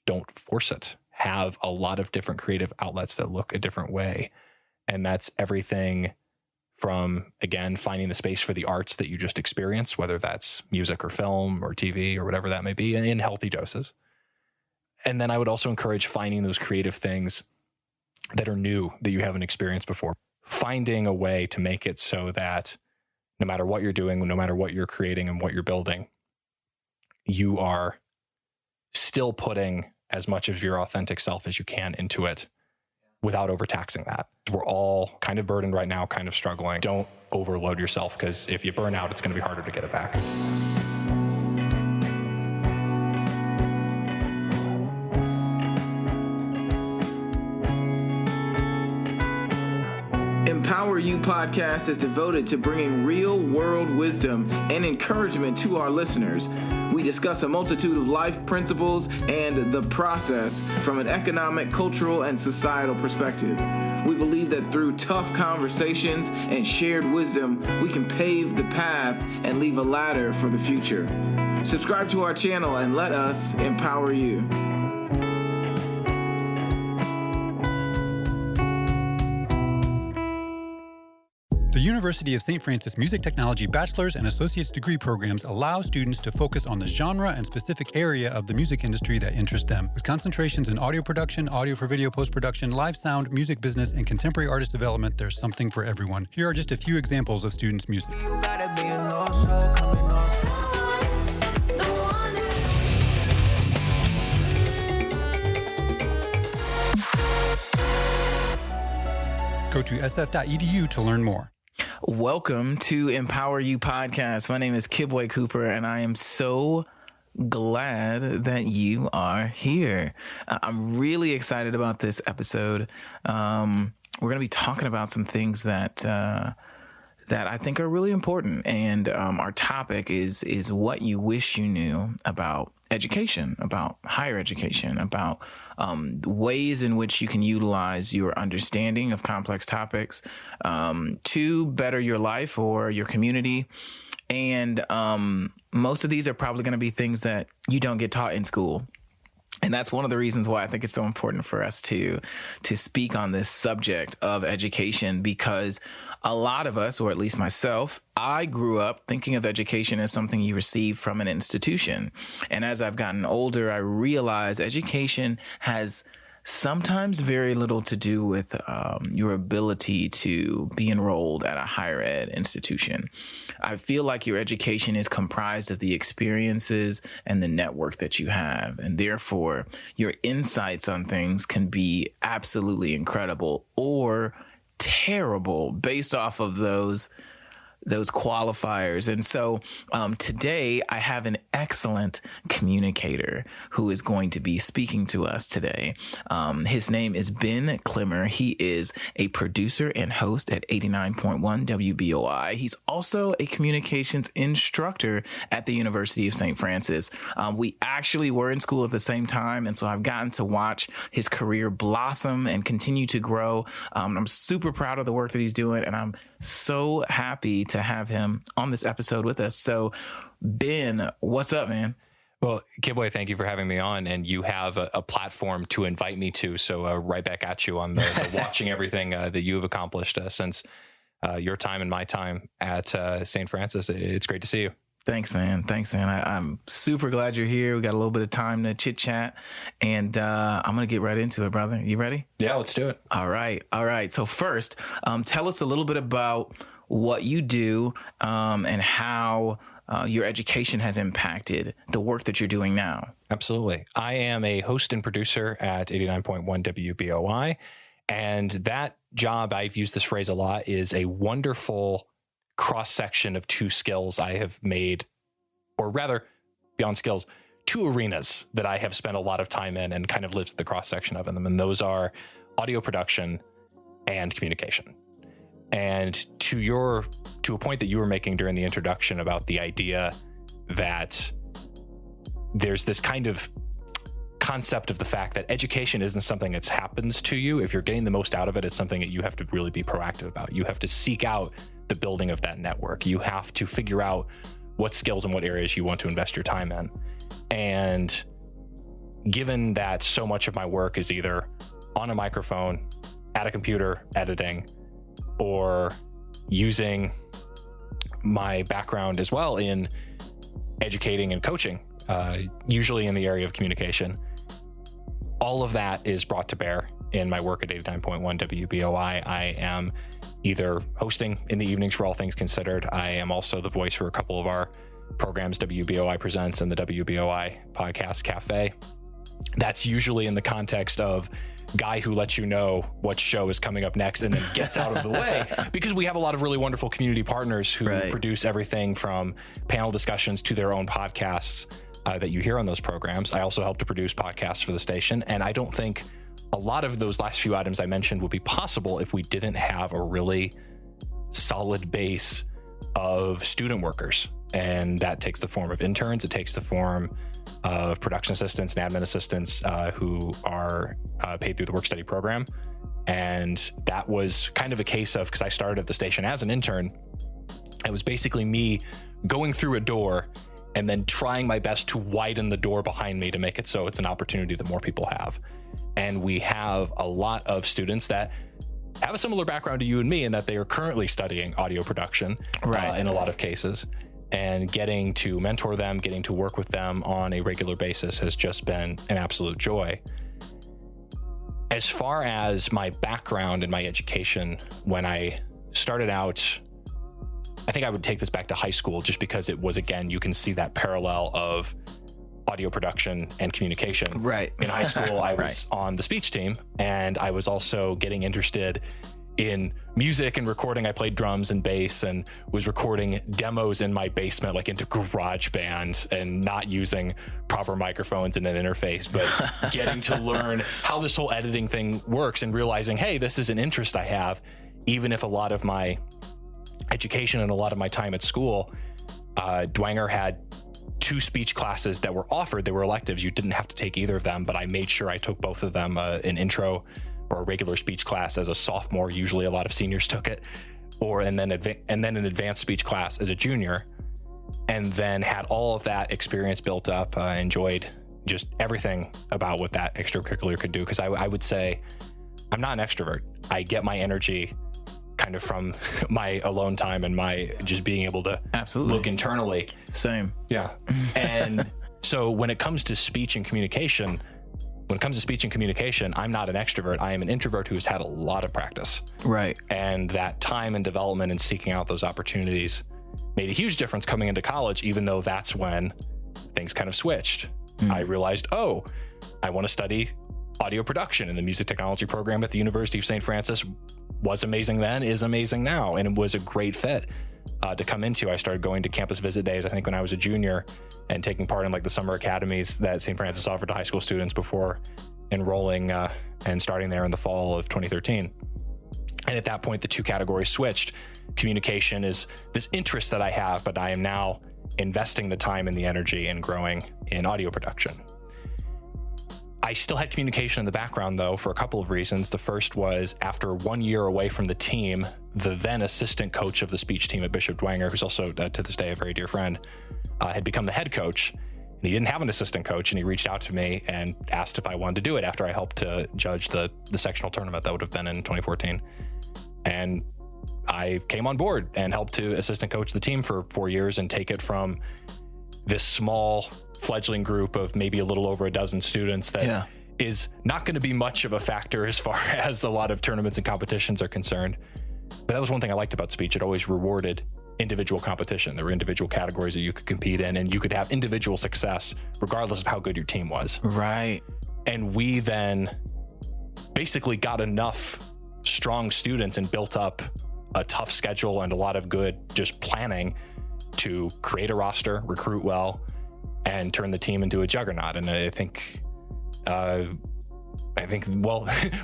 don't force it. Have a lot of different creative outlets that look a different way. And that's everything from, again, finding the space for the arts that you just experienced, whether that's music or film or TV or whatever that may be, in healthy doses. And then I would also encourage finding those creative things that are new that you haven't experienced before. Finding a way to make it so that no matter what you're doing, no matter what you're creating and what you're building, you are still putting as much of your authentic self as you can into it without overtaxing that. We're all kind of burdened right now, kind of struggling. Don't overload yourself, because if you burn out, it's going to be harder to get it back. Empower You podcast is devoted to bringing real-world wisdom and encouragement to our listeners. We discuss a multitude of life principles and the process from an economic, cultural, and societal perspective. We believe that through tough conversations and shared wisdom, we can pave the path and leave a ladder for the future. Subscribe to our channel and let us empower you. The University of St. Francis Music Technology Bachelor's and Associate's degree programs allow students to focus on the genre and specific area of the music industry that interests them. With concentrations in audio production, audio for video post-production, live sound, music business, and contemporary artist development, there's something for everyone. Here are just a few examples of students' music. Go to sf.edu to learn more. Welcome to Empower You podcast. My name is Kibwe Cooper, and I am so glad that you are here. I'm really excited about this episode. We're going to be talking about some things that I think are really important, and our topic is what you wish you knew about education, about higher education, about ways in which you can utilize your understanding of complex topics to better your life or your community. And most of these are probably going to be things that you don't get taught in school. And that's one of the reasons why I think it's so important for us to speak on this subject of education, because a lot of us, or at least myself, I grew up thinking of education as something you receive from an institution. And as I've gotten older, I realize education has sometimes very little to do with your ability to be enrolled at a higher ed institution. I feel like your education is comprised of the experiences and the network that you have. And therefore, your insights on things can be absolutely incredible or terrible based off of those qualifiers. And so today I have an excellent communicator who is going to be speaking to us today. His name is Ben Clemmer. He is a producer and host at 89.1 WBOI. He's also a communications instructor at the University of St. Francis. We actually were in school at the same time, and so I've gotten to watch his career blossom and continue to grow. I'm super proud of the work that he's doing, and I'm so happy to have him on this episode with us. So, Ben, what's up, man? Well, Kibwe, thank you for having me on, and you have a platform to invite me to. So right back at you on the watching everything that you have accomplished since your time and my time at St. Francis. It's great to see you. Thanks, man. I'm super glad you're here. We got a little bit of time to chit chat, and I'm going to get right into it, brother. You ready? Yeah, let's do it. All right. So first, tell us a little bit about what you do and how your education has impacted the work that you're doing now. Absolutely. I am a host and producer at 89.1 WBOI, and that job, I've used this phrase a lot, is a wonderful cross-section of two skills I have made, or rather, beyond skills, two arenas that I have spent a lot of time in and kind of lived the cross-section of them. And those are audio production and communication. And to a point that you were making during the introduction about the idea that there's this kind of concept of the fact that education isn't something that happens to you. If you're getting the most out of it, it's something that you have to really be proactive about. You have to seek out the building of that network. You have to figure out what skills and what areas you want to invest your time in. And given that so much of my work is either on a microphone, at a computer editing, or using my background as well in educating and coaching, usually in the area of communication, all of that is brought to bear in my work at 89.1 WBOI. I am either hosting in the evenings for All Things Considered. I am also the voice for a couple of our programs, WBOI Presents and the WBOI Podcast Cafe. That's usually in the context of guy who lets you know what show is coming up next and then gets out of the way, because we have a lot of really wonderful community partners who produce everything from panel discussions to their own podcasts that you hear on those programs. I also help to produce podcasts for the station, and I don't think a lot of those last few items I mentioned would be possible if we didn't have a really solid base of student workers. And that takes the form of interns. It takes the form of production assistants and admin assistants who are paid through the work study program. And that was kind of a case of, because I started at the station as an intern, it was basically me going through a door and then trying my best to widen the door behind me to make it so it's an opportunity that more people have. And we have a lot of students that have a similar background to you and me in that they are currently studying audio production in a lot of cases. And getting to mentor them, getting to work with them on a regular basis has just been an absolute joy. As far as my background and my education, when I started out, I think I would take this back to high school, just because it was, again, you can see that parallel of audio production and communication. Right. In high school, I was on the speech team, and I was also getting interested in music and recording. I played drums and bass and was recording demos in my basement, like into GarageBand, and not using proper microphones and an interface, but getting to learn how this whole editing thing works and realizing, hey, this is an interest I have, even if a lot of my education and a lot of my time at school, Dwanger had 2 speech classes that were offered. They were electives. You didn't have to take either of them, but I made sure I took both of them, an intro or a regular speech class as a sophomore. Usually a lot of seniors took it, and then an advanced speech class as a junior, and then had all of that experience built up. Enjoyed just everything about what that extracurricular could do. Because I would say I'm not an extrovert. I get my energy kind of from my alone time and my just being able to look internally. Same. Yeah. And so when it comes to speech and communication, I'm not an extrovert. I am an introvert who's had a lot of practice. Right. And that time and development and seeking out those opportunities made a huge difference coming into college, even though that's when things kind of switched. I realized, I want to study audio production, and the music technology program at the University of St. Francis was amazing then, is amazing now, and it was a great fit to come into. I started going to campus visit days, I think, when I was a junior, and taking part in like the summer academies that St. Francis offered to high school students before enrolling and starting there in the fall of 2013. And at that point, the 2 categories switched. Communication is this interest that I have, but I am now investing the time and the energy in growing in audio production. I still had communication in the background, though, for a couple of reasons. The first was, after 1 year away from the team, the then assistant coach of the speech team at Bishop Dwanger, who's also to this day a very dear friend, had become the head coach. And he didn't have an assistant coach, and he reached out to me and asked if I wanted to do it after I helped to judge the sectional tournament that would have been in 2014. And I came on board and helped to assistant coach the team for 4 years and take it from this small fledgling group of maybe a little over a dozen students that is not going to be much of a factor as far as a lot of tournaments and competitions are concerned. But that was one thing I liked about speech. It always rewarded individual competition. There were individual categories that you could compete in, and you could have individual success regardless of how good your team was. Right. And we then basically got enough strong students and built up a tough schedule and a lot of good just planning to create a roster, recruit well, and turn the team into a juggernaut. And I think,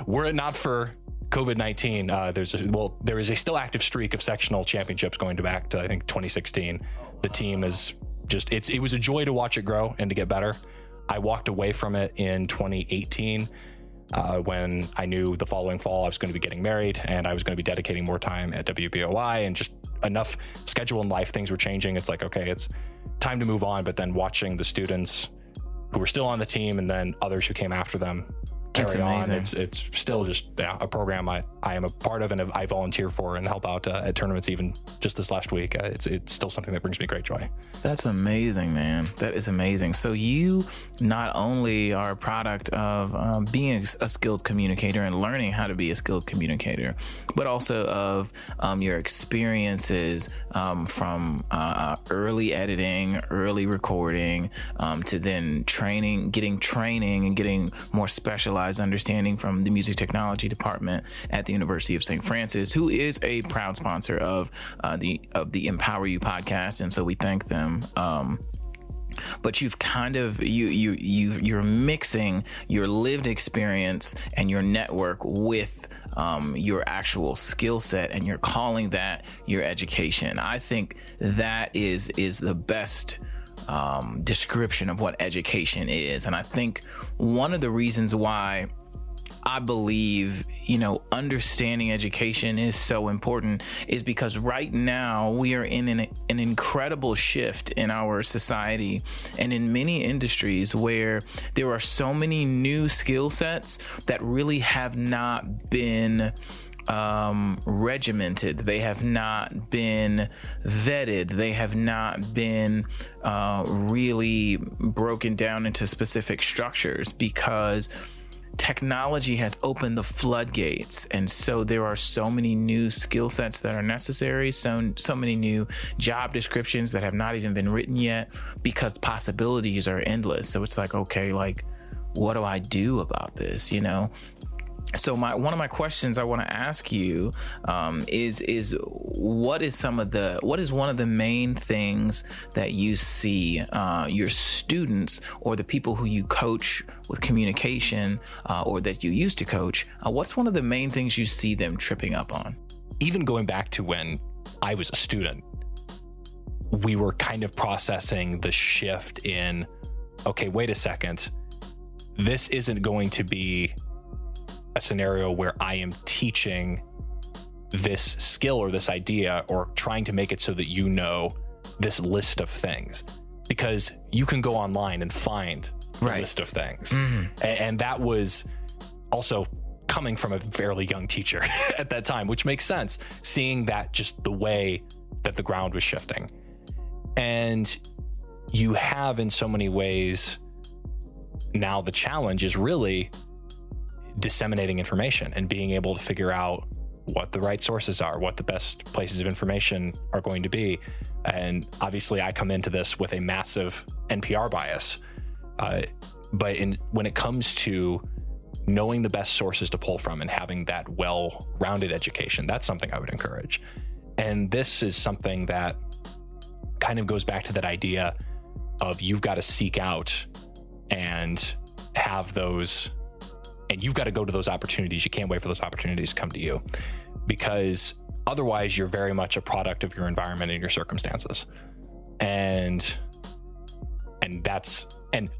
were it not for COVID-19, there is a still active streak of sectional championships going back to, I think, 2016. The team is just, it was a joy to watch it grow and to get better. I walked away from it in 2018 when I knew the following fall I was going to be getting married and I was going to be dedicating more time at WBOI, and just enough schedule in life, things were changing. It's like, okay, it's time to move on. But then watching the students who were still on the team, and then others who came after them carry on. It's still just a program I am a part of, and I volunteer for and help out at tournaments. Even just this last week, it's still something that brings me great joy. That's amazing, man. That is amazing. So you not only are a product of being a skilled communicator and learning how to be a skilled communicator, but also of your experiences from early editing, early recording, to then getting training and getting more specialized understanding from the music technology department at the University of St. Francis, who is a proud sponsor of the Empower You podcast, and so we thank them. But you've kind of you're mixing your lived experience and your network with your actual skill set, and you're calling that your education. I think that is the best description of what education is. And I think one of the reasons why I believe, understanding education is so important is because right now we are in an incredible shift in our society and in many industries where there are so many new skill sets that really have not been regimented. They have not been vetted. They have not been really broken down into specific structures, because technology has opened the floodgates, and so there are so many new skill sets that are necessary, so many new job descriptions that have not even been written yet, because possibilities are endless. So it's like, okay, what do I do about this? So one of my questions I want to ask you is what is one of the main things that you see your students or the people who you coach with communication or that you used to coach? What's one of the main things you see them tripping up on? Even going back to when I was a student, we were kind of processing the shift in, okay, wait a second, this isn't going to be a scenario where I am teaching this skill or this idea or trying to make it so that this list of things, because you can go online and find the list of things. And that was also coming from a fairly young teacher at that time, which makes sense, seeing that just the way that the ground was shifting. And you have, in so many ways, now the challenge is really disseminating information and being able to figure out what the right sources are, what the best places of information are going to be. And obviously I come into this with a massive NPR bias. But when it comes to knowing the best sources to pull from and having that well-rounded education, that's something I would encourage. And this is something that kind of goes back to that idea of you've got to seek out and have those, and you've got to go to those opportunities. You can't wait for those opportunities to come to you, because otherwise you're very much a product of your environment and your circumstances. And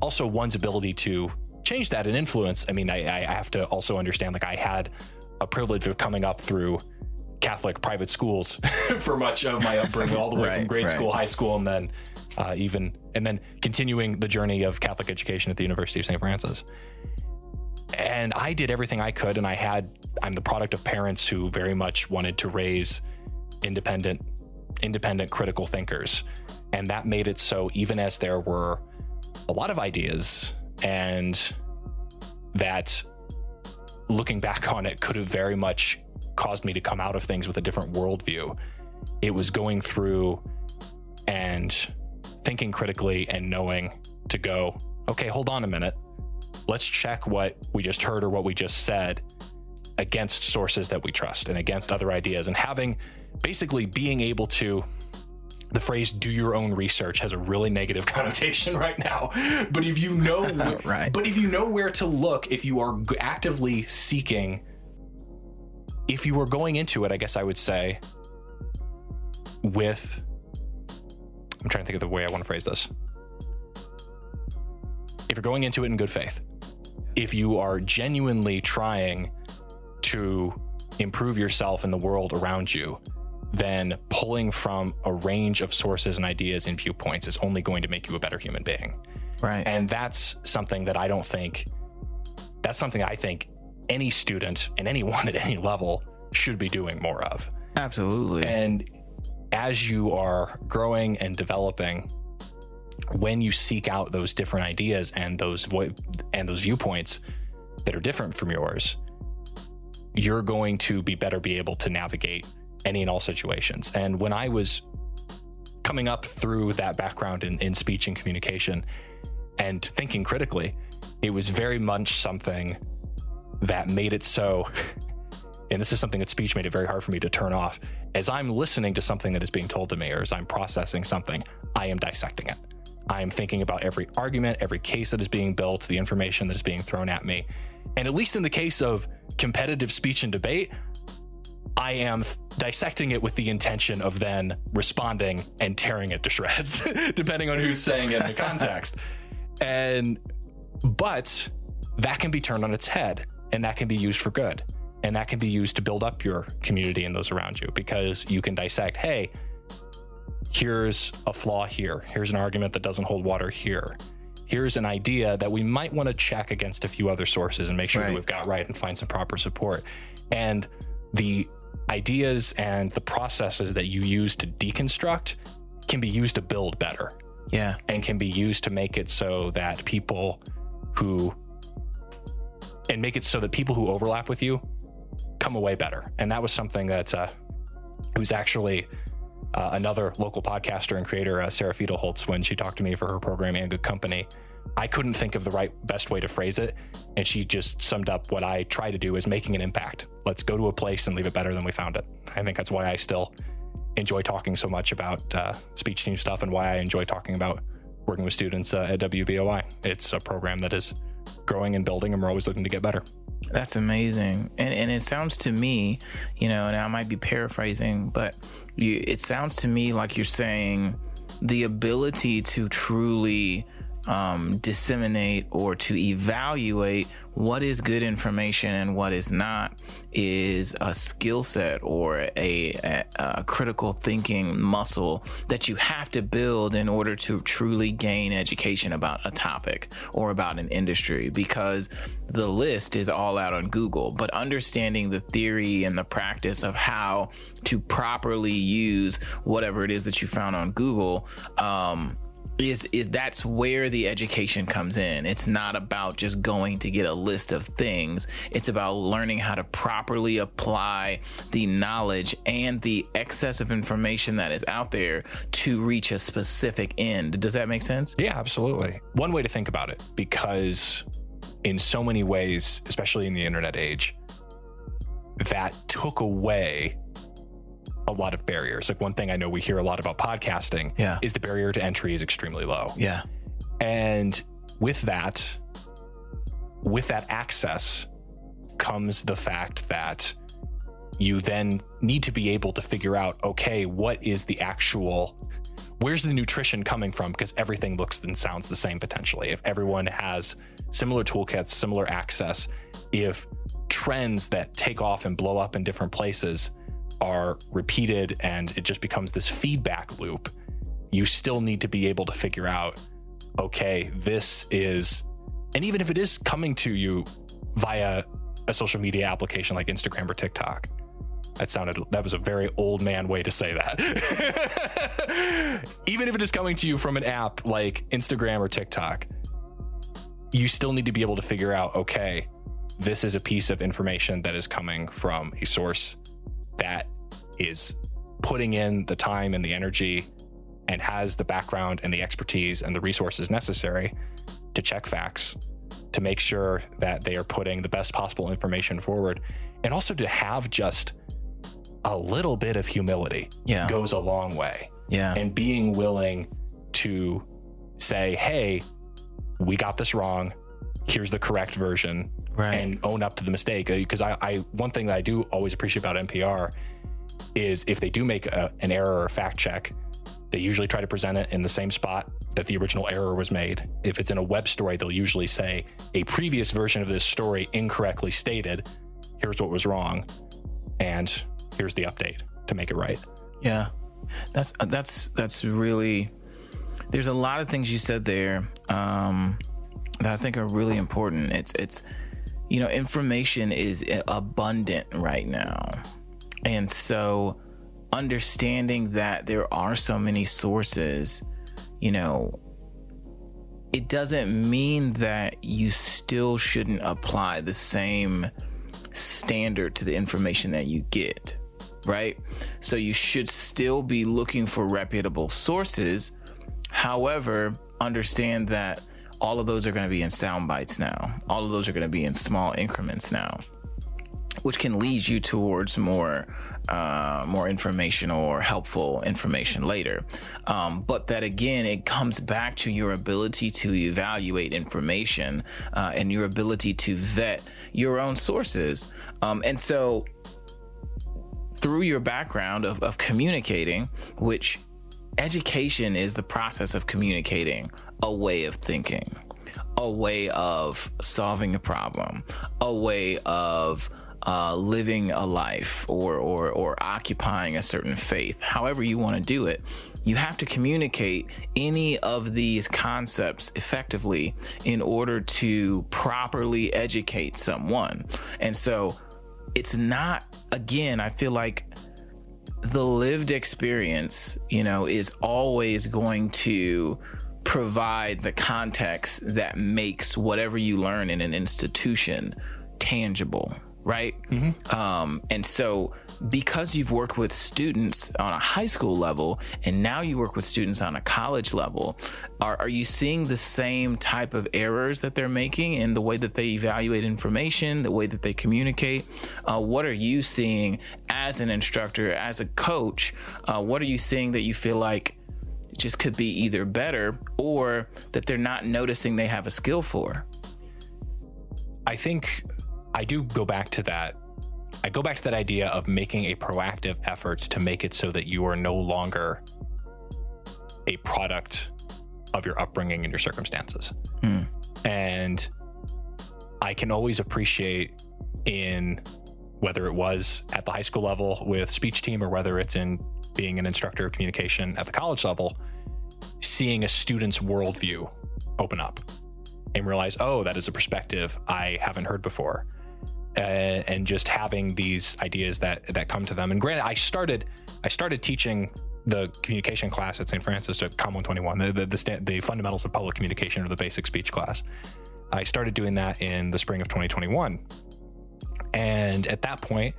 also one's ability to change that and influence. I mean, I have to also understand, I had a privilege of coming up through Catholic private schools for much of my upbringing, all the way from grade school, high school, and then then continuing the journey of Catholic education at the University of St. Francis. And I did everything I could, and I'm the product of parents who very much wanted to raise independent critical thinkers. And that made it so, even as there were a lot of ideas, and that looking back on it could have very much caused me to come out of things with a different worldview, it was going through and thinking critically and knowing to go, okay, hold on a minute. Let's check what we just heard or what we just said against sources that we trust and against other ideas, and being able to, the phrase "do your own research" has a really negative connotation right now. But if you know, if you know where to look, if you are actively seeking, if you are going into it, I guess I would say, I'm trying to think of the way I want to phrase this. If you're going into it in good faith, if you are genuinely trying to improve yourself in the world around you, then pulling from a range of sources and ideas and viewpoints is only going to make you a better human being. Right. And that's something that I think any student and anyone at any level should be doing more of. Absolutely. And as you are growing and developing, when you seek out those different ideas and those viewpoints that are different from yours, you're going to be able to navigate any and all situations. And when I was coming up through that background in speech and communication and thinking critically, it was very much something that made it so, and this is something that speech made it very hard for me to turn off. As I'm listening to something that is being told to me, or as I'm processing something, I am dissecting it. I am thinking about every argument, every case that is being built, the information that is being thrown at me. And at least in the case of competitive speech and debate, I am dissecting it with the intention of then responding and tearing it to shreds, depending on who's saying it in the context. But that can be turned on its head, and that can be used for good. And that can be used to build up your community and those around you, because you can dissect, hey, here's a flaw here. Here's an argument that doesn't hold water here. Here's an idea that we might want to check against a few other sources and make sure that we've got right and find some proper support. And the ideas and the processes that you use to deconstruct can be used to build better. Yeah. And can be used to make it so that people who overlap with you come away better. And that was something that it was actually another local podcaster and creator, Sarah Fiedelholtz, when she talked to me for her program And Good Company. I couldn't think of the best way to phrase it, and she just summed up what I try to do as making an impact. Let's go to a place and leave it better than we found it. I think that's why I still enjoy talking so much about speech team stuff, and why I enjoy talking about working with students at WBOI. It's a program that is growing and building, and we're always looking to get better. That's amazing. And it sounds to me, and I might be paraphrasing, but it sounds to me like you're saying the ability to truly disseminate or to evaluate what is good information and what is not is a skill set or a critical thinking muscle that you have to build in order to truly gain education about a topic or about an industry, because the list is all out on Google. But understanding the theory and the practice of how to properly use whatever it is that you found on Google is that's where the education comes in. It's not about just going to get a list of things. It's about learning how to properly apply the knowledge and the excess of information that is out there to reach a specific end. Does that make sense? Yeah, absolutely. One way to think about it, because in so many ways, especially in the internet age, that took away a lot of barriers. Like, one thing I know we hear a lot about podcasting is the barrier to entry is extremely low. Yeah. And with that access comes the fact that you then need to be able to figure out, okay, where's the nutrition coming from? Because everything looks and sounds the same potentially. If everyone has similar toolkits, similar access, if trends that take off and blow up in different places are repeated and it just becomes this feedback loop, you still need to be able to figure out, okay, this is, and even if it is coming to you via a social media application like Instagram or TikTok, that was a very old man way to say that. Even if it is coming to you from an app like Instagram or TikTok, you still need to be able to figure out, okay, this is a piece of information that is coming from a source that is putting in the time and the energy and has the background and the expertise and the resources necessary to check facts, to make sure that they are putting the best possible information forward, and also to have just a little bit of humility goes a long way. Yeah. And being willing to say, hey, we got this wrong. Here's the correct version. Right. And own up to the mistake. Because I one thing that I do always appreciate about NPR is if they do make an error or fact check, they usually try to present it in the same spot that the original error was made. If it's in a web story, they'll usually say a previous version of this story incorrectly stated, here's what was wrong, and here's the update to make it right. Yeah. That's really There's a lot of things you said there that I think are really important. It's information is abundant right now. And so understanding that there are so many sources, it doesn't mean that you still shouldn't apply the same standard to the information that you get, right? So you should still be looking for reputable sources. However, understand that all of those are going to be in sound bites now. All of those are going to be in small increments now, which can lead you towards more informational or helpful information later. But that again, it comes back to your ability to evaluate information and your ability to vet your own sources. And so through your background of communicating, which education is the process of communicating a way of thinking, a way of solving a problem, a way of living a life or occupying a certain faith, however you want to do it. You have to communicate any of these concepts effectively in order to properly educate someone. And so it's not, again, I feel like the lived experience, is always going to provide the context that makes whatever you learn in an institution tangible, right? Mm-hmm. And so because you've worked with students on a high school level and now you work with students on a college level, are you seeing the same type of errors that they're making in the way that they evaluate information, the way that they communicate? What are you seeing as an instructor, as a coach? What are you seeing that you feel like just could be either better or that they're not noticing they have a skill for? I think I do go back to that. I go back to that idea of making a proactive effort to make it so that you are no longer a product of your upbringing and your circumstances. And I can always appreciate, in whether it was at the high school level with speech team or whether it's in being an instructor of communication at the college level, seeing a student's worldview open up and realize, oh, that is a perspective I haven't heard before. And just having these ideas that come to them. And granted, I started teaching the communication class at St. Francis at Com 121, the fundamentals of public communication, or the basic speech class. I started doing that in the spring of 2021. And at that point,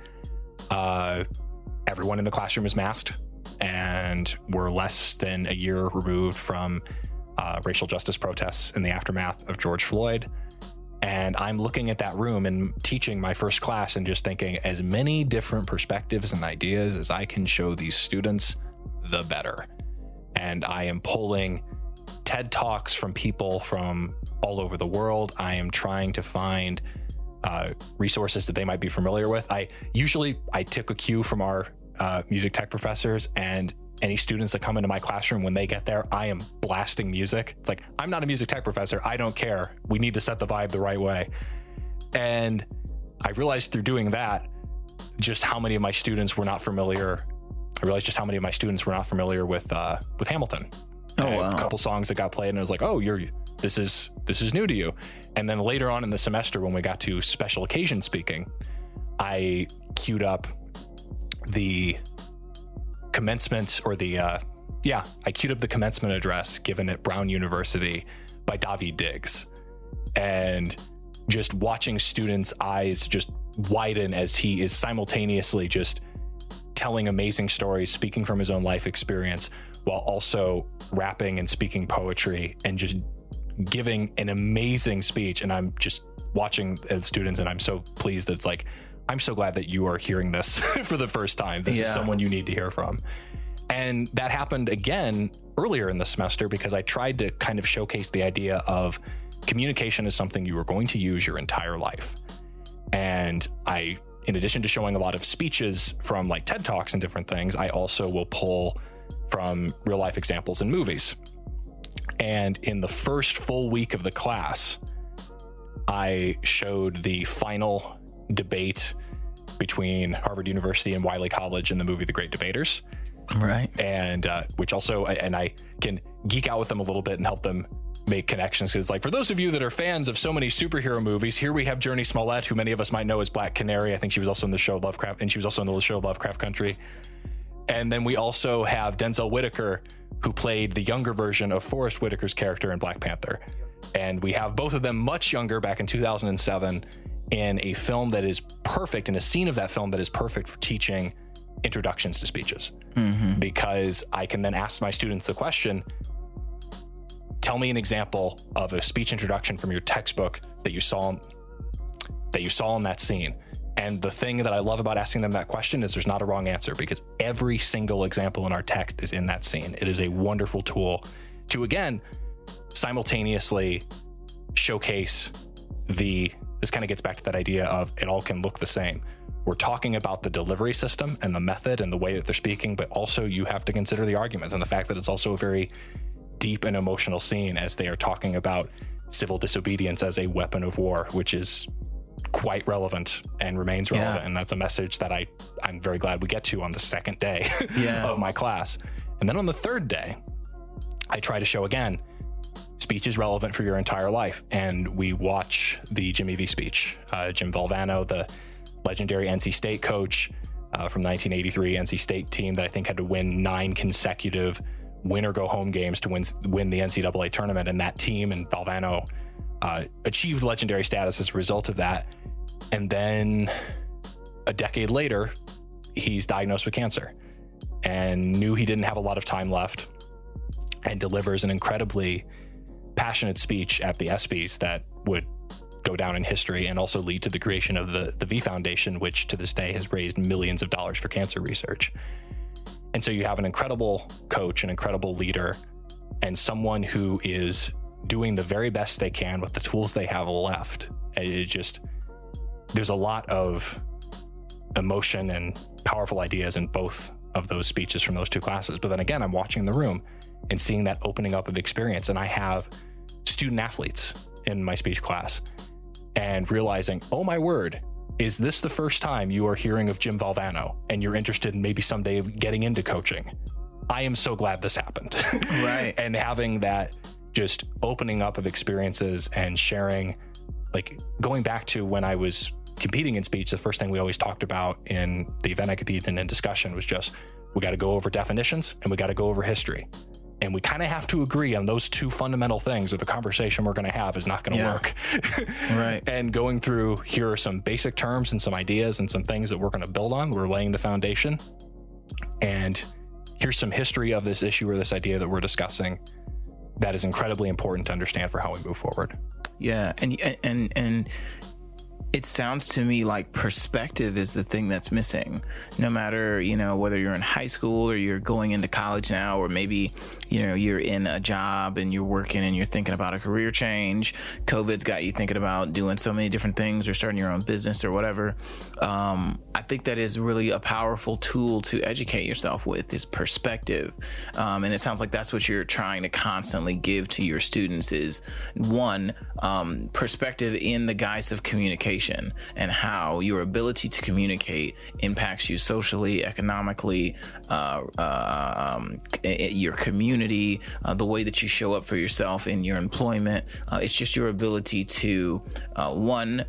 everyone in the classroom is masked, and we're less than a year removed from racial justice protests in the aftermath of George Floyd. And I'm looking at that room and teaching my first class and just thinking, as many different perspectives and ideas as I can show these students, the better. And I am pulling TED Talks from people from all over the world. I am trying to find resources that they might be familiar with. I took a cue from our music tech professors, and any students that come into my classroom, when they get there, I am blasting music. It's like, I'm not a music tech professor. I don't care. We need to set the vibe the right way. And I realized through doing that, just how many of my students were not familiar. I realized just how many of my students were not familiar with Hamilton. Oh, wow. A couple songs that got played, and I was like, oh, this is new to you. And then later on in the semester, when we got to special occasion speaking, I queued up the commencement I queued up the commencement address given at Brown University by Daveed Diggs, and just watching students' eyes just widen as he is simultaneously just telling amazing stories, speaking from his own life experience, while also rapping and speaking poetry and just giving an amazing speech. And I'm just watching the students, and I'm so pleased that it's like, I'm so glad that you are hearing this for the first time. This is someone you need to hear from. And that happened again earlier in the semester, because I tried to kind of showcase the idea of communication is something you are going to use your entire life. And I, in addition to showing a lot of speeches from like TED Talks and different things, I also will pull from real life examples in movies. And in the first full week of the class, I showed the final debate between Harvard University and Wiley College in the movie The Great Debaters. Right. And which also, and I can geek out with them a little bit and help them make connections. Because like, for those of you that are fans of so many superhero movies, here we have Journey Smollett, who many of us might know as Black Canary. I think she was also in the show Lovecraft, and she was also in the show Lovecraft Country. And then we also have Denzel Whitaker, who played the younger version of Forrest Whitaker's character in Black Panther. And we have both of them much younger, back in 2007, in a film that is perfect, in a scene of that film that is perfect for teaching introductions to speeches. Because I can then ask my students the question, tell me an example of a speech introduction from your textbook that you saw in that scene. And the thing that I love about asking them that question is there's not a wrong answer, because every single example in our text is in that scene. It is a wonderful tool to, again, simultaneously showcase this kind of gets back to that idea of it all can look the same. We're talking about the delivery system and the method and the way that they're speaking, but also you have to consider the arguments and the fact that it's also a very deep and emotional scene as they are talking about civil disobedience as a weapon of war, which is quite relevant and remains relevant. And that's a message that I'm very glad we get to on the second day of my class. And then on the third day, I try to show again, speech is relevant for your entire life. And we watch the Jimmy V speech. Jim Valvano, the legendary NC State coach from 1983 NC State team that I think had to win 9 consecutive win or go home games to win the NCAA tournament. And that team and Valvano achieved legendary status as a result of that. And then a decade later, he's diagnosed with cancer and knew he didn't have a lot of time left, and delivers an incredibly passionate speech at the ESPYs that would go down in history and also lead to the creation of the V Foundation, which to this day has raised millions of dollars for cancer research. And so you have an incredible coach, an incredible leader, and someone who is doing the very best they can with the tools they have left. There's a lot of emotion and powerful ideas in both of those speeches from those two classes. But then again, I'm watching the room and seeing that opening up of experience. And I have student athletes in my speech class and realizing, oh my word, is this the first time you are hearing of Jim Valvano and you're interested in maybe someday getting into coaching? I am so glad this happened. Right. And having that just opening up of experiences and sharing, like going back to when I was competing in speech, the first thing we always talked about in the event I competed in discussion was just, we got to go over definitions and we got to go over history. And we kind of have to agree on those two fundamental things, or the conversation we're going to have is not going to work. Right. And going through, here are some basic terms and some ideas and some things that we're going to build on. We're laying the foundation. And here's some history of this issue or this idea that we're discussing that is incredibly important to understand for how we move forward. Yeah. And it sounds to me like perspective is the thing that's missing. No matter, whether you're in high school or you're going into college now, or maybe, you're in a job and you're working and you're thinking about a career change. COVID's got you thinking about doing so many different things or starting your own business or whatever. I think that is really a powerful tool to educate yourself with, is perspective. And it sounds like that's what you're trying to constantly give to your students is, one, perspective in the guise of communication, and how your ability to communicate impacts you socially, economically, your community, the way that you show up for yourself in your employment. It's just your ability to, one,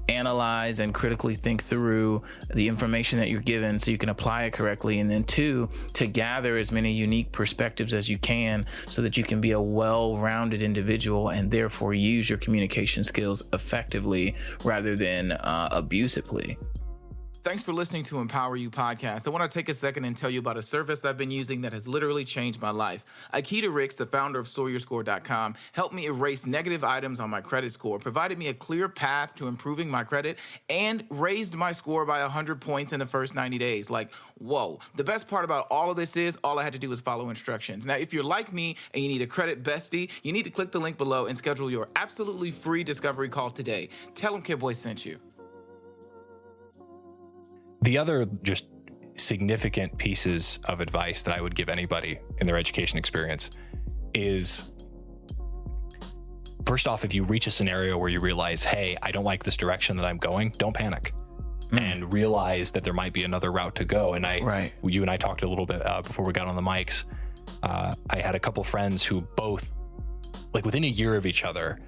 analyze and critically think through the information that you're given so you can apply it correctly, and then two, to gather as many unique perspectives as you can so that you can be a well-rounded individual and therefore use your communication skills effectively rather than abusively. Thanks for listening to Empower You Podcast. I want to take a second and tell you about a service I've been using that has literally changed my life. Akita Ricks, the founder of SoarYourScore.com, helped me erase negative items on my credit score, provided me a clear path to improving my credit, and raised my score by 100 points in the first 90 days. Like, whoa. The best part about all of this is all I had to do was follow instructions. Now, if you're like me and you need a credit bestie, you need to click the link below and schedule your absolutely free discovery call today. Tell them Kid Boy sent you. The other just significant pieces of advice that I would give anybody in their education experience is, first off, if you reach a scenario where you realize, hey, I don't like this direction that I'm going, don't panic. and realize that there might be another route to go. And you and I talked a little bit before we got on the mics. I had a couple friends who both, like within a year of each other,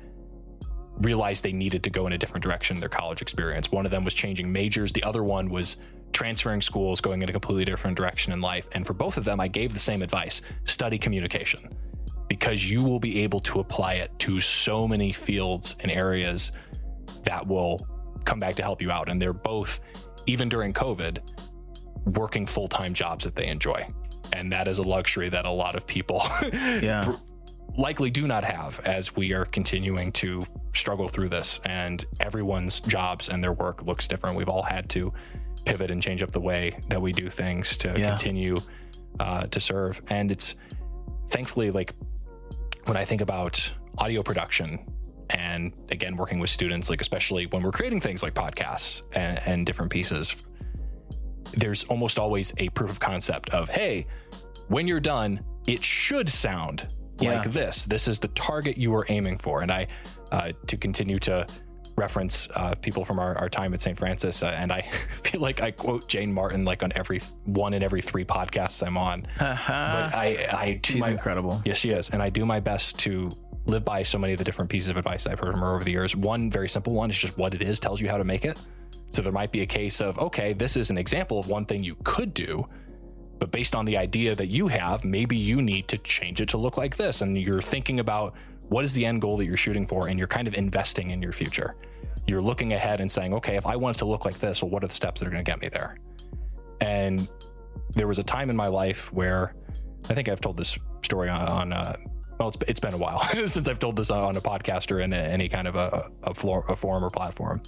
realized they needed to go in a different direction in their college experience. One of them was changing majors. The other one was transferring schools, going in a completely different direction in life. And for both of them, I gave the same advice: study communication, because you will be able to apply it to so many fields and areas that will come back to help you out. And they're both, even during COVID, working full-time jobs that they enjoy. And that is a luxury that a lot of people likely do not have, as we are continuing to struggle through this, and everyone's jobs and their work looks different. We've all had to pivot and change up the way that we do things to continue to serve. And it's thankfully, like, when I think about audio production and again, working with students, like especially when we're creating things like podcasts and different pieces, there's almost always a proof of concept of, hey, when you're done, it should sound like this. This is the target you are aiming for. And I, to continue to reference people from our time at St. Francis, and I feel like I quote Jane Martin like on every 3 podcasts I'm on. But she's incredible. Yes, she is. And I do my best to live by so many of the different pieces of advice I've heard from her over the years. One very simple one is just what it is tells you how to make it. So there might be a case of, okay, this is an example of one thing you could do, but based on the idea that you have, maybe you need to change it to look like this. And you're thinking about what is the end goal that you're shooting for, and you're kind of investing in your future. You're looking ahead and saying, okay, if I want it to look like this, well, what are the steps that are going to get me there? And there was a time in my life where, I think I've told this story on well, it's been a while since I've told this on a podcast or in any kind of a forum or platform,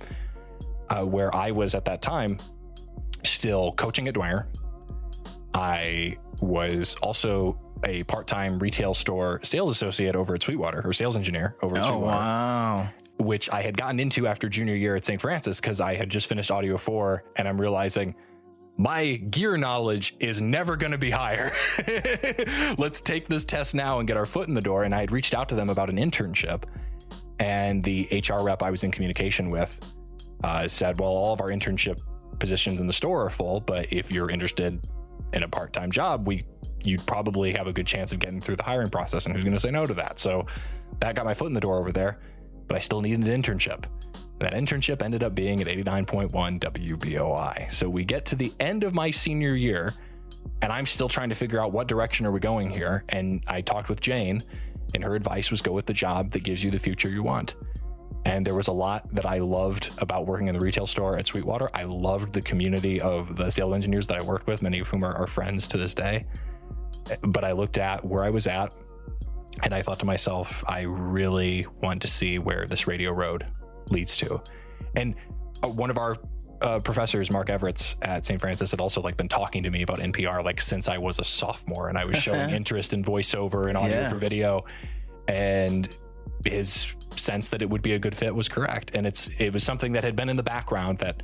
where I was at that time still coaching at Dwenger. I was also a part-time retail store sales associate over at Sweetwater, or sales engineer over at Sweetwater. Wow. Which I had gotten into after junior year at St. Francis, because I had just finished Audio 4, and I'm realizing my gear knowledge is never going to be higher. Let's take this test now and get our foot in the door. And I had reached out to them about an internship, and the HR rep I was in communication with said, well, all of our internship positions in the store are full, but if you're interested in a part-time job, you'd probably have a good chance of getting through the hiring process, and who's going to say no to that? So that got my foot in the door over there, but I still needed an internship. That internship ended up being at 89.1 WBOI. So we get to the end of my senior year, and I'm still trying to figure out what direction are we going here. And I talked with Jane, and her advice was go with the job that gives you the future you want. And there was a lot that I loved about working in the retail store at Sweetwater. I loved the community of the sales engineers that I worked with, many of whom are friends to this day. But I looked at where I was at, and I thought to myself, I really want to see where this radio road leads to. And one of our professors, Mark Everett at St. Francis, had also been talking to me about NPR since I was a sophomore, and I was showing interest in voiceover and audio for video, and his sense that it would be a good fit was correct. And it was something that had been in the background that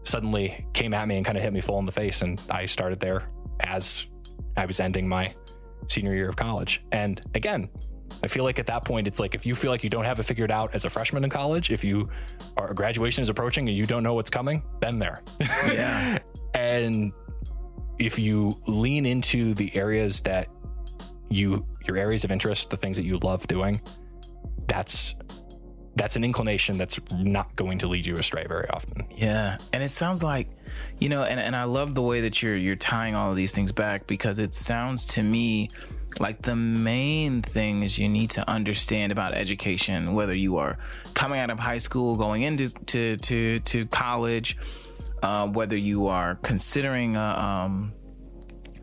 suddenly came at me and kind of hit me full in the face. And I started there as I was ending my senior year of college. And again, I feel like at that point, it's like, if you feel like you don't have it figured out as a freshman in college, if graduation is approaching and you don't know what's coming, been there. Yeah. And if you lean into the areas that your areas of interest, the things that you love doing, that's an inclination that's not going to lead you astray very often. Yeah. And it sounds like, and I love the way that you're tying all of these things back, because it sounds to me like the main thing is you need to understand about education, whether you are coming out of high school, going into to college, whether you are considering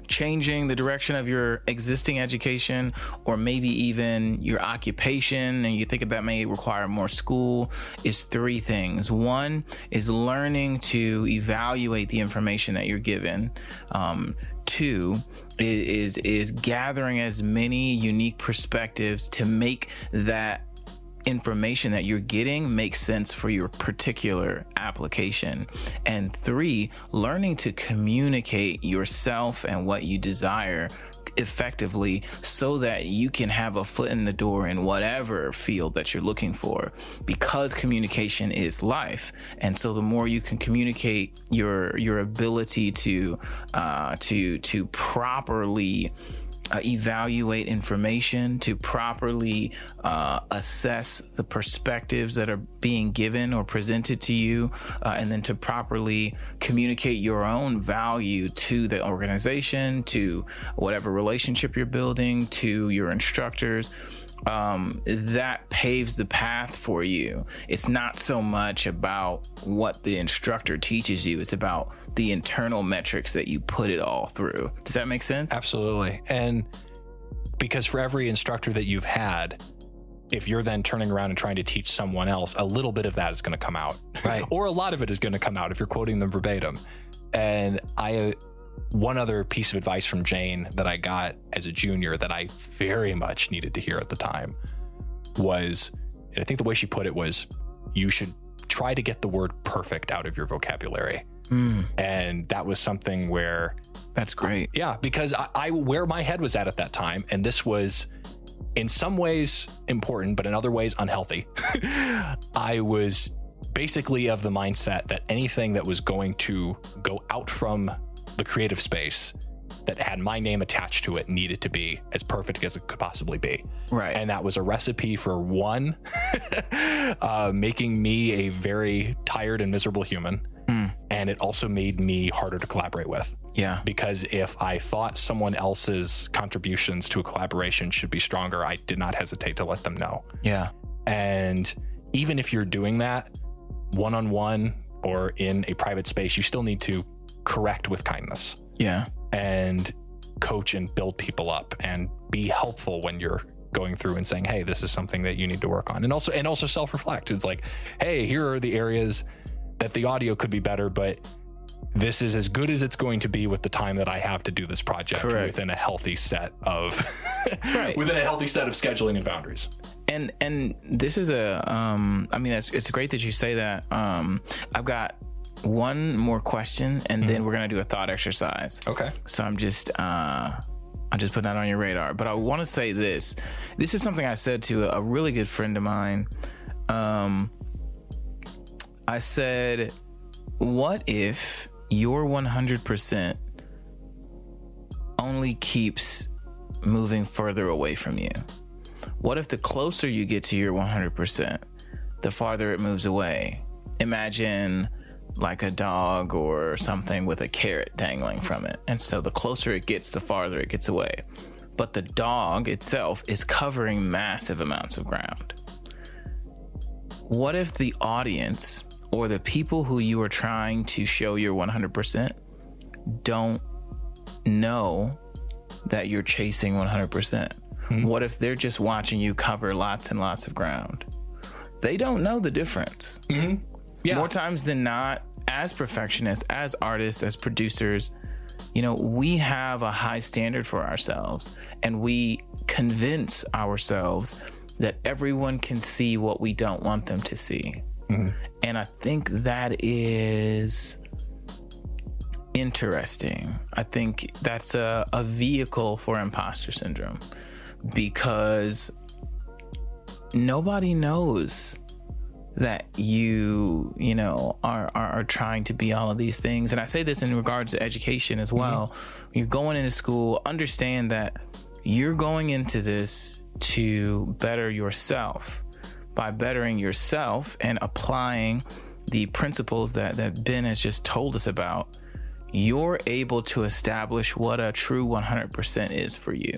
changing the direction of your existing education, or maybe even your occupation, and you think that may require more school, is 3 things. 1 is learning to evaluate the information that you're given. 2 is gathering as many unique perspectives to make that information that you're getting make sense for your particular application. And 3, learning to communicate yourself and what you desire effectively so that you can have a foot in the door in whatever field that you're looking for, because communication is life. And so the more you can communicate your ability to properly evaluate information, to properly assess the perspectives that are being given or presented to you, and then to properly communicate your own value to the organization, to whatever relationship you're building, to your instructors, that paves the path for you. It's not so much about what the instructor teaches you, it's about the internal metrics that you put it all through. Does that make sense? Absolutely. And because for every instructor that you've had, if you're then turning around and trying to teach someone else, a little bit of that is going to come out. Right. Or a lot of it is going to come out if you're quoting them verbatim. And one other piece of advice from Jane that I got as a junior that I very much needed to hear at the time was, and I think the way she put it was, you should try to get the word perfect out of your vocabulary. And that was something where... That's great. Yeah, because I where my head was at that time, and this was in some ways important, but in other ways unhealthy. I was basically of the mindset that anything that was going to go out from the creative space that had my name attached to it needed to be as perfect as it could possibly be. Right. And that was a recipe for one, making me a very tired and miserable human. And it also made me harder to collaborate with. Yeah. Because if I thought someone else's contributions to a collaboration should be stronger, I did not hesitate to let them know. Yeah. And even if you're doing that one-on-one or in a private space, you still need to correct with kindness. Yeah. And coach and build people up and be helpful when you're going through and saying, hey, this is something that you need to work on. And also self-reflect. It's like, hey, here are the areas that the audio could be better, but this is as good as it's going to be with the time that I have to do this project. Correct. Within a healthy set of Right. within a healthy set of scheduling and boundaries. And this is it's great that you say that. I've got one more question, and then we're gonna do a thought exercise. Okay. So I'm just putting that on your radar. But I want to say this. This is something I said to a really good friend of mine. I said, what if your 100% only keeps moving further away from you? What if the closer you get to your 100%, the farther it moves away? Imagine like a dog or something with a carrot dangling from it. And so the closer it gets, the farther it gets away. But the dog itself is covering massive amounts of ground. What if the audience or the people who you are trying to show your 100% don't know that you're chasing 100%? What if they're just watching you cover lots and lots of ground? They don't know the difference. Yeah. More times than not, as perfectionists, as artists, as producers, we have a high standard for ourselves, and we convince ourselves that everyone can see what we don't want them to see. And I think that is interesting. I think that's a vehicle for imposter syndrome, because nobody knows that you are trying to be all of these things. And I say this in regards to education as well. You're going into school, understand that you're going into this to better yourself. By bettering yourself and applying the principles that Ben has just told us about, you're able to establish what a true 100% is for you.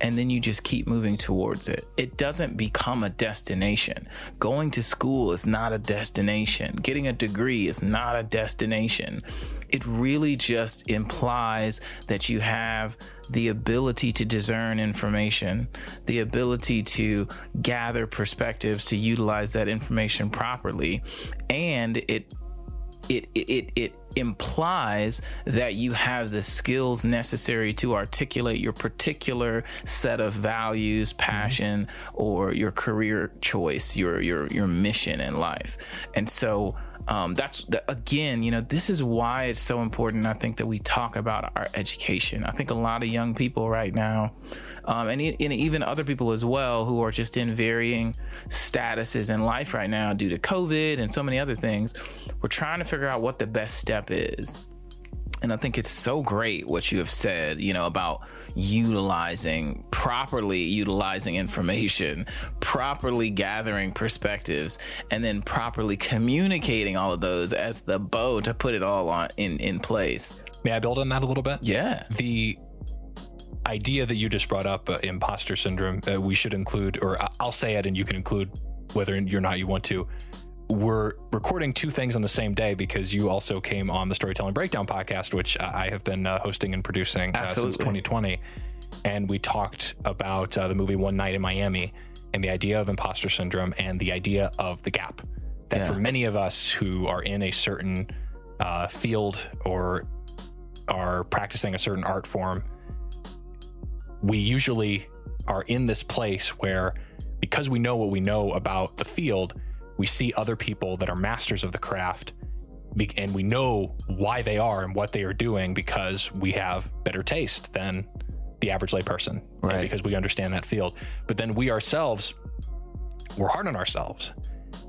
And then you just keep moving towards it. It doesn't become a destination. Going to school is not a destination. Getting a degree is not a destination. It really just implies that you have the ability to discern information, the ability to gather perspectives, to utilize that information properly, and it implies that you have the skills necessary to articulate your particular set of values, passion, or your career choice, your mission in life. And so again, this is why it's so important, I think, that we talk about our education. I think a lot of young people right now, and even other people as well, who are just in varying statuses in life right now due to COVID and so many other things, we're trying to figure out what the best step is. And I think it's so great what you have said, about properly utilizing information, properly gathering perspectives, and then properly communicating all of those as the bow to put it all in place. May I build on that a little bit? Yeah. The idea that you just brought up, imposter syndrome, we should include, or I'll say it and you can include whether or not you want to. We're recording two things on the same day because you also came on the Storytelling Breakdown podcast, which I have been hosting and producing since 2020. And we talked about the movie One Night in Miami and the idea of imposter syndrome and the idea of the gap. That for many of us who are in a certain field or are practicing a certain art form, we usually are in this place where, because we know what we know about the field, we see other people that are masters of the craft, and we know why they are and what they are doing because we have better taste than the average layperson, right? Because we understand that field. But then we're hard on ourselves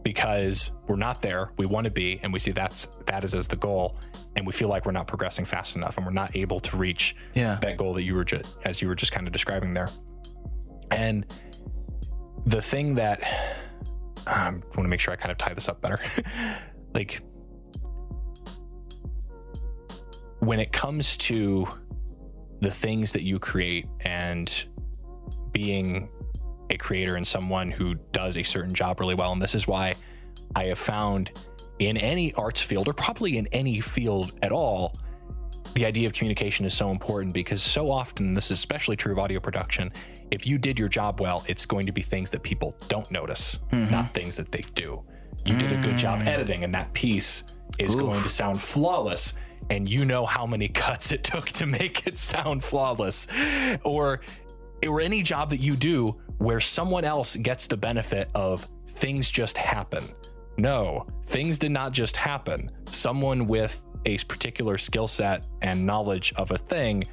because we're not there. We want to be, and we see that is as the goal, and we feel like we're not progressing fast enough, and we're not able to reach that goal that you were just kind of describing there. And the thing that I want to make sure I kind of tie this up better. Like, when it comes to the things that you create and being a creator and someone who does a certain job really well, and this is why I have found in any arts field, or probably in any field at all, the idea of communication is so important, because so often, this is especially true of audio production, if you did your job well, it's going to be things that people don't notice, not things that they do. You did a good job editing, and that piece is going to sound flawless, and you know how many cuts it took to make it sound flawless. Or any job that you do where someone else gets the benefit of things just happen. No, things did not just happen. Someone with a particular skill set and knowledge of a thing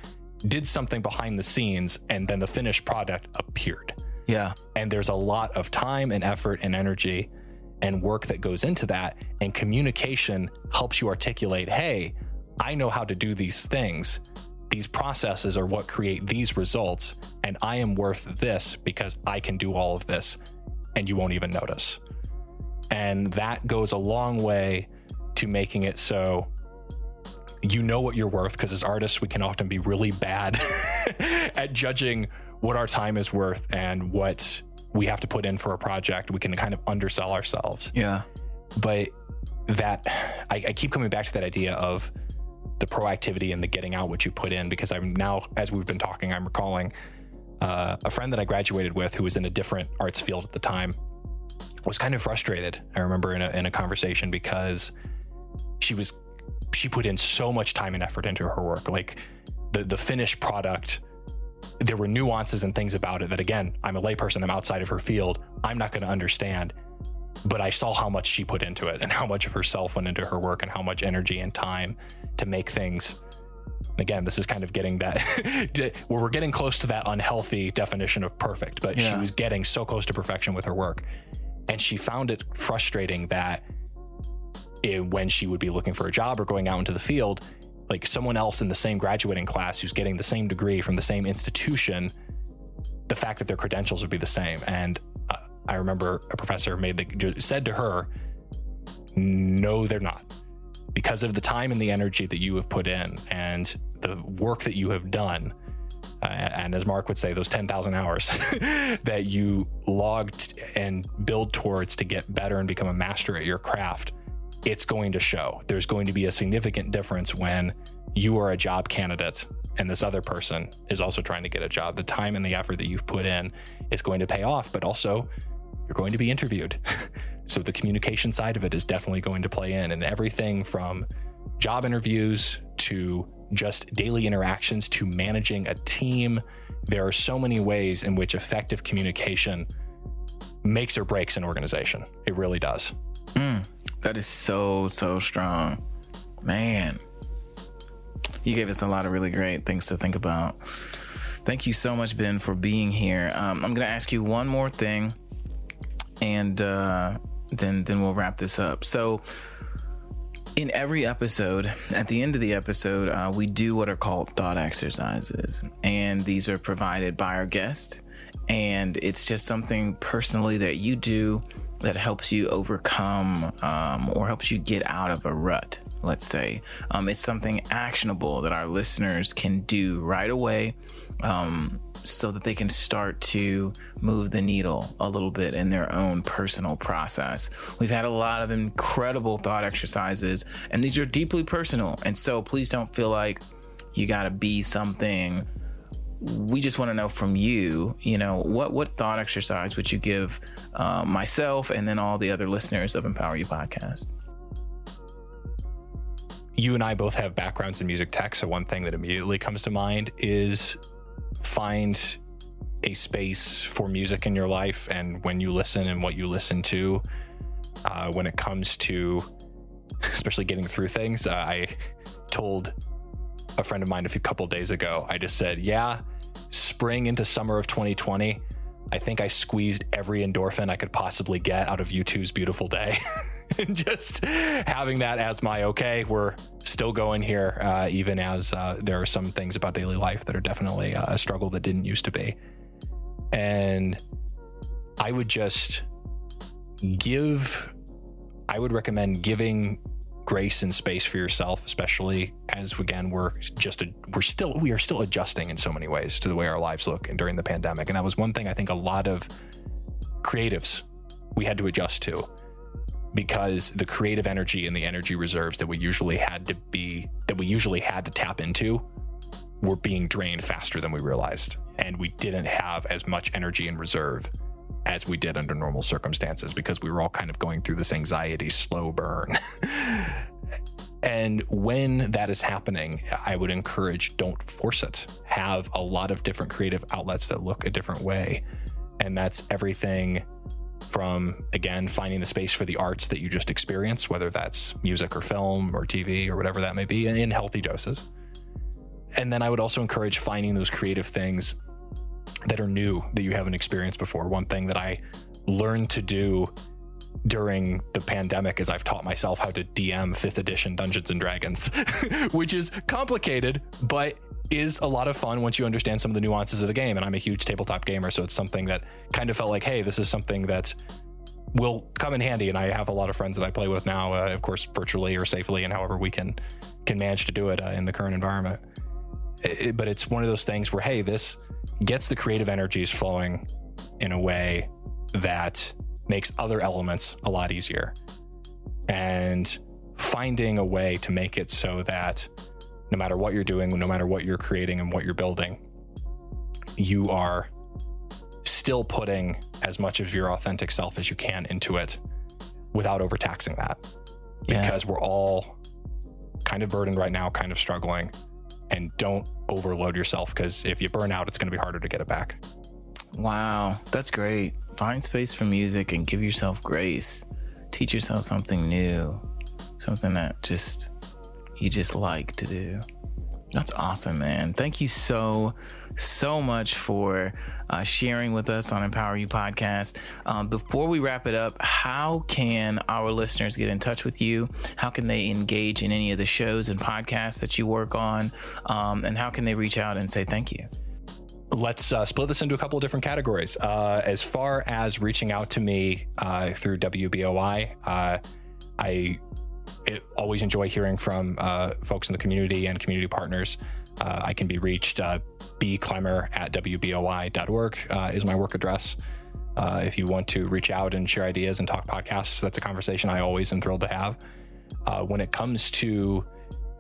did something behind the scenes, and then the finished product appeared. Yeah. And there's a lot of time and effort and energy and work that goes into that. And communication helps you articulate, hey, I know how to do these things. These processes are what create these results, and I am worth this because I can do all of this, and you won't even notice. And that goes a long way to making it so you know what you're worth, because as artists, we can often be really bad at judging what our time is worth and what we have to put in for a project. We can kind of undersell ourselves. Yeah. But that, I keep coming back to that idea of the proactivity and the getting out what you put in, because I'm now, as we've been talking, I'm recalling a friend that I graduated with who was in a different arts field at the time was kind of frustrated. I remember in a conversation, because she put in so much time and effort into her work. Like the finished product, there were nuances and things about it that, again, I'm a layperson, I'm outside of her field, I'm not going to understand. But I saw how much she put into it and how much of herself went into her work and how much energy and time to make things. And again, this is kind of getting that where we're getting close to that unhealthy definition of perfect, but she was getting so close to perfection with her work. And she found it frustrating that when she would be looking for a job or going out into the field, like someone else in the same graduating class who's getting the same degree from the same institution, the fact that their credentials would be the same. And I remember a professor said to her, no, they're not. Because of the time and the energy that you have put in and the work that you have done, and as Mark would say, those 10,000 hours that you logged and build towards to get better and become a master at your craft, it's going to show. There's going to be a significant difference when you are a job candidate and this other person is also trying to get a job. The time and the effort that you've put in is going to pay off, but also you're going to be interviewed. So the communication side of it is definitely going to play in, and everything from job interviews to just daily interactions to managing a team. There are so many ways in which effective communication makes or breaks an organization. It really does. That is so strong. Man, you gave us a lot of really great things to think about. Thank you so much, Ben, for being here. I'm going to ask you one more thing, and then we'll wrap this up. So in every episode, at the end of the episode, we do what are called thought exercises, and these are provided by our guest, and it's just something personally that you do that helps you overcome or helps you get out of a rut, let's say. It's something actionable that our listeners can do right away, so that they can start to move the needle a little bit in their own personal process. We've had a lot of incredible thought exercises, and these are deeply personal. And so please don't feel like you got to be something. We just want to know from you, what thought exercise would you give myself and then all the other listeners of Empower You Podcast? You and I both have backgrounds in music tech, so one thing that immediately comes to mind is find a space for music in your life, and when you listen and what you listen to, when it comes to especially getting through things. I told a friend of mine a couple days ago, I just said, spring into summer of 2020, I think I squeezed every endorphin I could possibly get out of U2's Beautiful Day. And just having that as my, okay, we're still going here, even as there are some things about daily life that are definitely a struggle that didn't used to be. And I would recommend giving grace and space for yourself, especially as, again, we are still adjusting in so many ways to the way our lives look and during the pandemic. And that was one thing I think a lot of creatives, we had to adjust to, because the creative energy and the energy reserves that we usually had to tap into were being drained faster than we realized. And we didn't have as much energy in reserve as we did under normal circumstances, because we were all kind of going through this anxiety slow burn. And when that is happening, I would encourage, don't force it. Have a lot of different creative outlets that look a different way. And that's everything from, again, finding the space for the arts that you just experienced, whether that's music or film or TV or whatever that may be, in healthy doses. And then I would also encourage finding those creative things that are new, that you haven't experienced before. One thing that I learned to do during the pandemic is I've taught myself how to DM 5th edition Dungeons and Dragons, which is complicated, but is a lot of fun once you understand some of the nuances of the game. And I'm a huge tabletop gamer, so it's something that kind of felt like, hey, this is something that will come in handy. And I have a lot of friends that I play with now, of course, virtually or safely, and however we can manage to do it in the current environment. But it's one of those things where, hey, this gets the creative energies flowing in a way that makes other elements a lot easier. And finding a way to make it so that no matter what you're doing, no matter what you're creating and what you're building, you are still putting as much of your authentic self as you can into it without overtaxing that. Yeah. Because we're all kind of burdened right now, kind of struggling. And don't overload yourself, because if you burn out, it's going to be harder to get it back. Wow, that's great. Find space for music and give yourself grace. Teach yourself something new, something that you just like to do. That's awesome, man. Thank you so much for sharing with us on Empower You Podcast. Before we wrap it up, how can our listeners get in touch with you? How can they engage in any of the shows and podcasts that you work on? And how can they reach out and say thank you? Let's split this into a couple of different categories. As far as reaching out to me through WBOI, I always enjoy hearing from folks in the community and community partners. I can be reached bclemmer@wboi.org is my work address. If you want to reach out and share ideas and talk podcasts, that's a conversation I always am thrilled to have. When it comes to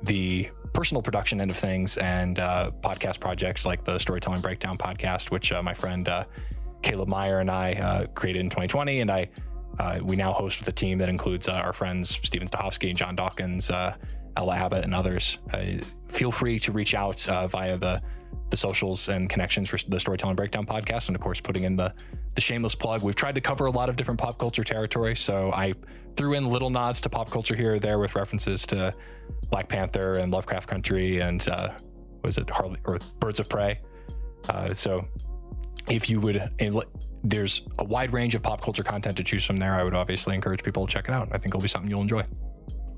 the personal production end of things and podcast projects like the Storytelling Breakdown podcast, which my friend Caleb Meyer and I created in 2020, and we now host with a team that includes our friends Steven Stahovsky, John Dawkins, Ella Abbott, and others. Feel free to reach out via the socials and connections for the Storytelling Breakdown podcast. And of course, putting in the shameless plug. We've tried to cover a lot of different pop culture territory. So I threw in little nods to pop culture here or there with references to Black Panther and Lovecraft Country and was it Harley or Birds of Prey? So if you would, there's a wide range of pop culture content to choose from there. I would obviously encourage people to check it out. I think it'll be something you'll enjoy.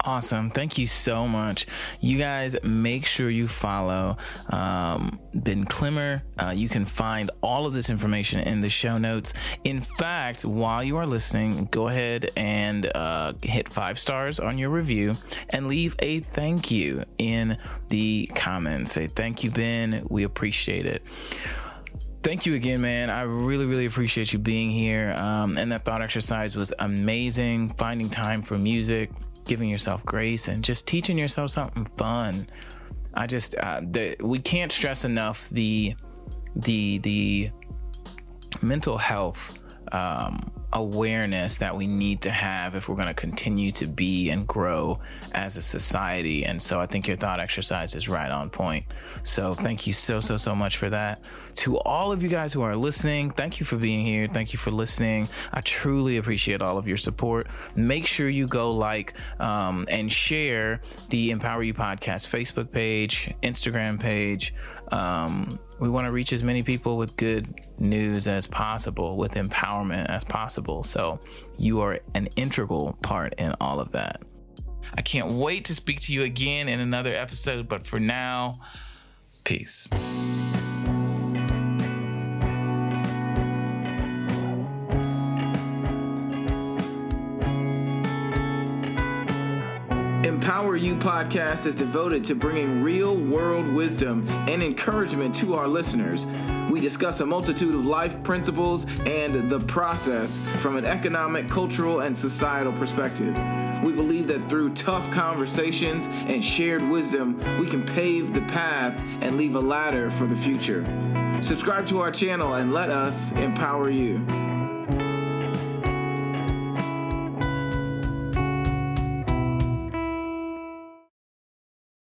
Awesome. Thank you so much. You guys make sure you follow Ben Clemmer. You can find all of this information in the show notes. In fact, while you are listening, go ahead and hit 5 stars on your review and leave a thank you in the comments. Say, thank you, Ben. We appreciate it. Thank you again, man. I really, really appreciate you being here. And that thought exercise was amazing. Finding time for music, giving yourself grace, and just teaching yourself something fun. I just we can't stress enough the mental health awareness that we need to have if we're going to continue to be and grow as a society. And so I think your thought exercise is right on point. So thank you so much for that. To all of you guys who are listening, thank you for being here. Thank you for listening. I truly appreciate all of your support. Make sure you go and share the Empower You Podcast Facebook page, Instagram page. We want to reach as many people with good news as possible, with empowerment as possible. So you are an integral part in all of that. I can't wait to speak to you again in another episode. But for now, peace. Empower You Podcast is devoted to bringing real-world wisdom and encouragement to our listeners. We discuss a multitude of life principles and the process from an economic, cultural, and societal perspective. We believe that through tough conversations and shared wisdom, we can pave the path and leave a ladder for the future. Subscribe to our channel and let us empower you.